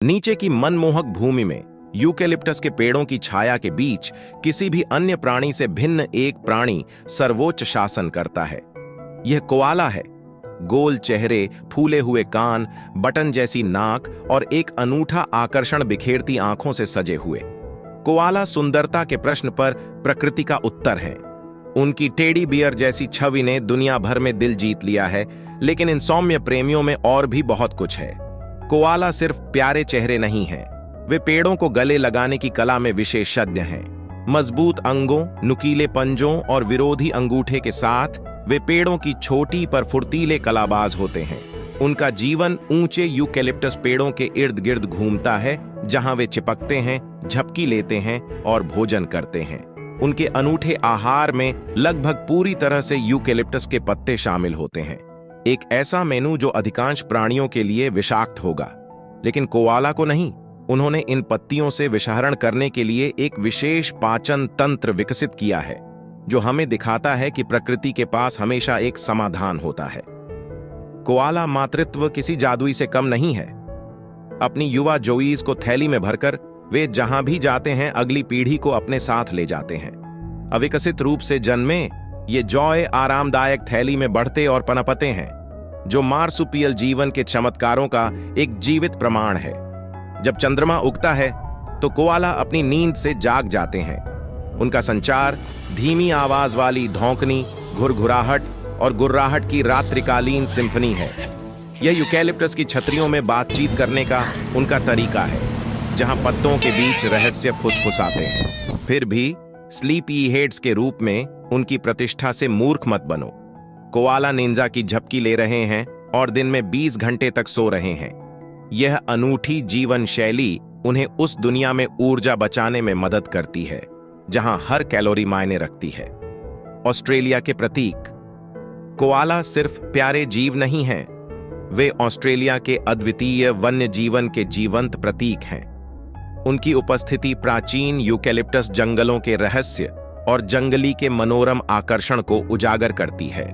नीचे की मनमोहक भूमि में यूकेलिप्टस के पेड़ों की छाया के बीच किसी भी अन्य प्राणी से भिन्न एक प्राणी सर्वोच्च शासन करता है। यह कोआला है। गोल चेहरे, फूले हुए कान, बटन जैसी नाक और एक अनूठा आकर्षण बिखेरती आंखों से सजे हुए। कोआला सुंदरता के प्रश्न पर प्रकृति का उत्तर है। उनकी टेडी बियर जैसी छवि ने दुनिया भर में दिल जीत लिया है, लेकिन इन सौम्य प्रेमियों में और भी बहुत कुछ है। कोआला सिर्फ प्यारे चेहरे नहीं हैं, वे पेड़ों को गले लगाने की कला में विशेषज्ञ हैं। मजबूत अंगों, नुकीले पंजों और विरोधी अंगूठे के साथ वे पेड़ों की छोटी पर फुर्तीले कलाबाज होते हैं। उनका जीवन ऊंचे यूकेलिप्टस पेड़ों के इर्द गिर्द घूमता है, जहां वे चिपकते हैं, झपकी लेते हैं और भोजन करते हैं। उनके अनूठे आहार में लगभग पूरी तरह से यूकेलिप्टस के पत्ते शामिल होते हैं। एक ऐसा मेनू जो अधिकांश प्राणियों के लिए विषाक्त होगा, लेकिन कोआला को नहीं। उन्होंने इन पत्तियों से विषहरण करने के लिए एक विशेष पाचन तंत्र विकसित किया है, जो हमें दिखाता है कि प्रकृति के पास हमेशा एक समाधान होता है। कोआला मातृत्व किसी जादुई से कम नहीं है। अपनी युवा जोईज को थैली में भरकर वे जहां भी जाते हैं, अगली पीढ़ी को अपने साथ ले जाते हैं। अविकसित रूप से जन्मे ये जॉय आरामदायक थैली में बढ़ते और पनपते हैं, जो मार्सुपियल जीवन के चमत्कारों का एक जीवित प्रमाण है। जब चंद्रमा उगता है तो कोआला अपनी नींद से जाग जाते हैं। उनका संचार धीमी आवाज वाली धौंकनी, घुरघुराहट और गुर्राहट की रात्रिकालीन सिम्फनी है। यह यूकेलिप्टस की छतरियों में बातचीत करने का उनका तरीका है, जहां पत्तों के बीच रहस्य फुसफुसाते हैं। फिर भी स्लीपी हेड्स के रूप में उनकी प्रतिष्ठा से मूर्ख मत बनो। कोआला निंजा की झपकी ले रहे हैं और दिन में 20 घंटे तक सो रहे हैं। यह अनूठी जीवन शैली उन्हें उस दुनिया में ऊर्जा बचाने में मदद करती है, जहां हर कैलोरी मायने रखती है। ऑस्ट्रेलिया के प्रतीक कोआला सिर्फ प्यारे जीव नहीं हैं, वे ऑस्ट्रेलिया के अद्वितीय वन्य जीवन के जीवंत प्रतीक हैं। उनकी उपस्थिति प्राचीन यूकेलिप्टस जंगलों के रहस्य और जंगली के मनोरम आकर्षण को उजागर करती है।